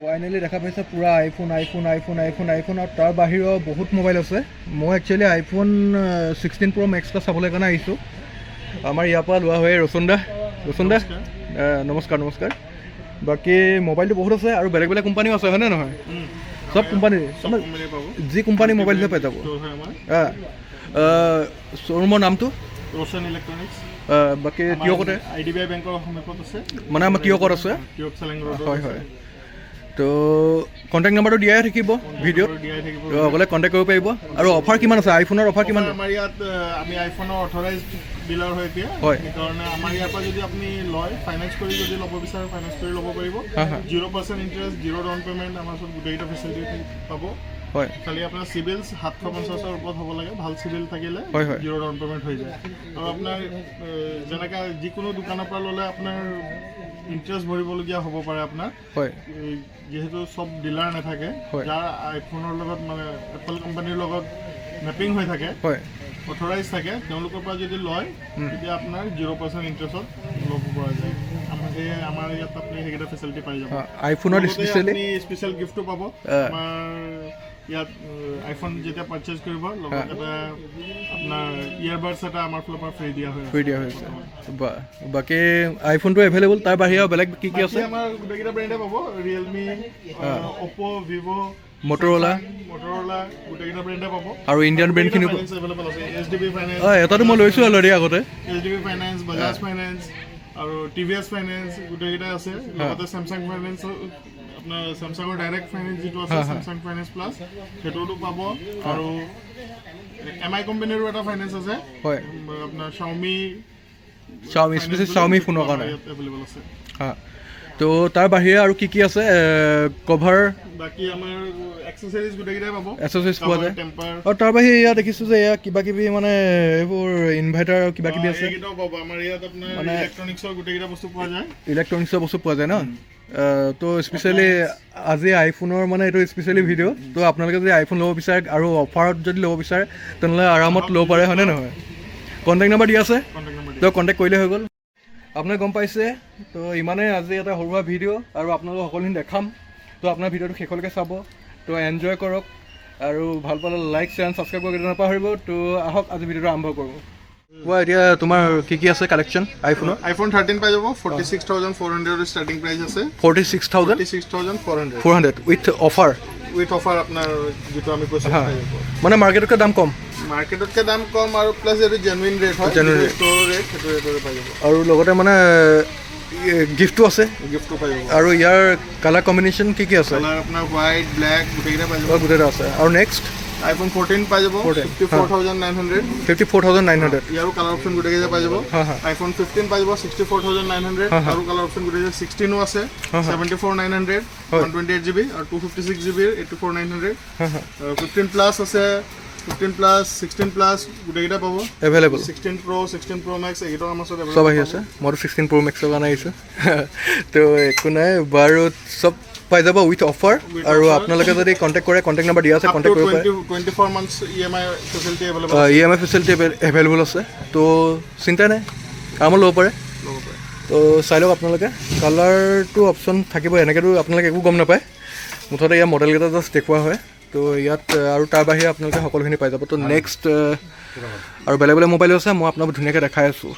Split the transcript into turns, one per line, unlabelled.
Finally দেখা পাইছে পুৰা আইফোন আৰু তাৰ বাহিৰেও বহুত মোবাইল আছে। মই একচুৱেলি আইফোন 16 Pro Max এটা চাবলৈ কাৰণে আহিছোঁ। আমাৰ ইয়াৰ পৰা লোৱা হয় ৰচুন দা নমস্কাৰ। বাকী মোবাইলটো বহুত আছে আৰু বেলেগ বেলেগ কোম্পানীও আছে হয়নে নহয়? সব কোম্পানী যি কোম্পানী মোবাইল পাই যাব। শ্ব'ৰুমৰ নামটো
ৰচন ইলেক্ট্ৰনিক্স।
বাকী টিয়কতে
IDBI বেংকৰ সমীপত আছে,
মানে আমাৰ টিয়কত আছে। হয় তো কণ্টেক্ট নাম্বাৰটো দিয়াই থাকিব ভিডিঅ'ত, গ'লে কণ্টেক্ট কৰিব পাৰিব। আৰু অফাৰ কিমান আছে আইফোনৰ? অফাৰ কিমান?
আমাৰ ইয়াত আমি আইফোনৰ অথৰাইজড ডিলাৰ হয় এতিয়া, সেইকাৰণে আমাৰ ইয়াৰ পৰা যদি আপুনি লয় ফাইনেন্স কৰি যদি ল'ব বিচাৰে ফাইনেন্স কৰি ল'ব পাৰিব। 0% ইণ্টাৰেষ্ট, 0 ডাউন পে'মেণ্ট আমাৰ ওচৰত গোটেইকেইটা ফেচিলিটি পাব। হয়, খালি আপোনাৰ চিভিল 750ৰ ওপৰত হ'ব লাগে। ভাল চিভিল থাকিলে 0 ডাউন পে'মেণ্ট হৈ যায়। আৰু আপোনাৰ যেনেকৈ যিকোনো দোকানৰ পৰা ল'লে আপোনাৰ ইণ্টাৰেষ্ট ভৰিবলগীয়া হ'ব পাৰে আপোনাৰ, যিহেতু চব ডিলাৰ নাথাকে। যাৰ আইফোনৰ লগত মানে এপল কোম্পানীৰ লগত মেপিং হৈ থাকে, অথৰাইজ থাকে, তেওঁলোকৰ পৰা যদি লয় তেতিয়া আপোনাৰ 0% ইণ্টাৰেষ্টত ল'ব পৰা যায়। আমাৰ ইয়াত আপুনি সেইকেইটা ফেচিলিটি পাই যাব।
আইফোনৰ
স্পেচিয়েল গিফ্টটো পাব। আমাৰ ইয়াত আইফোন যেতিয়া পাৰচেজ কৰিব লগত এটা আপোনাৰ ইয়াৰবাডছ এটা আমাৰ ফালৰ পৰা ফ্ৰী দিয়া হৈছে।
বাকী আইফোনটো এভেইলেবল, তাৰ বাহিৰেও বেলেগ কি আছে?
আমাৰ গোটেইকেইটা ব্ৰেণ্ডে পাব। ৰিয়েলমি, অপ্পো, ভিভো,
মটৰলা
গোটেইকেইটা ব্ৰেণ্ডে পাব।
আৰু ইণ্ডিয়ান ব্ৰেণ্ডখিনি
এভেইলেবল আছে। SDB ফাইনেন্স,
এটাতো মই লৈছোঁ অলৰেডি আগতে।
SDB ফাইনেন্স, বাজাজ ফাইনেন্স আৰু TVS ফাইনেন্স গোটেইকেইটা আছে। লগতে চেমচাং ফাইনেন্স, আপোনাৰ চেমচাঙৰ ডাইৰেক্ট ফাইনেন্স যিটো আছে চেমচাং ফাইনেন্স প্লাছ, সেইটোতো পাব। আৰু MI কোম্পানীৰো এটা ফাইনেন্স আছে, আপোনাৰ Xiaomi ফোনৰ কাৰণে এভেইলেবল আছে।
তো তাৰ বাহিৰে আৰু কি আছে? কভাৰ,
বাকী আমাৰ এক্সেসৰিজ গোটেইকেইটাই পাব।
এক্সেসৰিজ পোৱা যায়। আৰু তাৰ বাহিৰে ইয়াত দেখিছোঁ যে এয়া কিবা কিবি মানে এইবোৰ ইনভাৰ্টাৰ কিবা কিবি আছে।
এইকেইটাও পাব। আমাৰ ইয়াত আপোনাৰ ইলেক্ট্ৰনিক্সৰ গোটেইকেইটা বস্তু পোৱা যায়।
ইলেক্ট্ৰনিক্সৰ বস্তু পোৱা যায় ন? তো স্পেচিয়েলি আজি আইফোনৰ মানে এইটো স্পেচিয়েলি ভিডিঅ'। তো আপোনালোকে যদি আইফোন ল'ব বিচাৰে আৰু অফাৰত যদি ল'ব বিচাৰে তেনেহ'লে আৰামত ল'ব পাৰে, হয়নে নহয়? কণ্টেক্ট নাম্বাৰ দিয়া আছে, তো কণ্টেক্ট কৰিলে হৈ গ'ল। আপোনালোকে গম পাইছে। তো ইমানেই আজি এটা সৰু সুৰা ভিডিঅ', আৰু আপোনালোকক সকলোখিনি দেখাম। তো আপোনাৰ ভিডিঅ'টো শেষলৈকে চাব, তো এনজয় কৰক, আৰু ভাল পালে লাইক শ্বেয়াৰ এণ্ড ছাবস্ক্ৰাইব কৰিব নাপাহৰিব। তো আহক আজি ভিডিঅ'টো আৰম্ভ কৰোঁ। এতিয়া তোমাৰ কি আছে কালেকশ্যন আইফোনৰ?
iPhone 13 পাই যাব। 46,400 ষ্টাৰ্টিং প্ৰাইচ আছে।
46,400 উইথ অফাৰ
আপোনাৰ যিটো আমি কৈছোঁ
মানে মাৰ্কেটতকৈ দাম কম।
মাৰ্কেটতকৈ দাম কম আৰু প্লাছ এইটো জেনুইন ৰেট হয়, ষ্ট'ৰ ৰেট, সেইটো ৰেটতে পাই যাব।
আৰু লগতে মানে গিফ্টটো আছে,
গিফ্টটো পাই যাব।
আৰু ইয়াৰ কালাৰ কম্বিনেশ্যন কি আছে?
কালাৰ আপোনাৰ হোৱাইট, ব্লেক গোটেইকেইটা পাই যাব।
গোটেইটা আছে। আৰু নেক্সট
iPhone 14 পাই যাব। 54,900। ইয়াৰো কালাৰ অপশ্যন গোটেইকেইটা পাই যাব। iPhone 15 পাই যাব 64,900। আৰু কালাৰ অপশ্যন গোটেইকেইটা 16ও আছে, 74,900, 128GB আৰু 256GB 84,900। 15 প্লাছ আছে, 15 প্লাছ, 16 প্লাছ গোটেইকেইটা পাব
এভেইলেবল।
16 Pro, 16 Pro Max এইকেইটাও আমাৰ ওচৰত
চব আহি আছে। মইতো 16 Pro Max কাৰণে আহিছোঁ। তো একো নাই বাৰু, চব পাই যাব উইথ অফাৰ। আৰু আপোনালোকে যদি কণ্টেক্ট কৰে, কণ্টেক্ট নাম্বাৰ দিয়া আছে, কণ্টেক্ট কৰিব পাৰে।
24 months EMI facility available.
EMI facility available আছে। তো চিন্তা নাই, আৰামত ল'ব পাৰে। তো চাই লওক আপোনালোকে, কালাৰটো অপশ্যন থাকিব। এনেকৈতো আপোনালোকে একো গম নাপায়, মুঠতে ইয়াৰ মডেলকেইটা জাষ্ট দেখুওৱা হয়। তো ইয়াত আৰু তাৰ বাহিৰে আপোনালোকে সকলোখিনি পাই যাব। তো নেক্সট আৰু বেলেগ বেলেগ মোবাইলো আছে, মই আপোনাক ধুনীয়াকৈ দেখাই আছোঁ।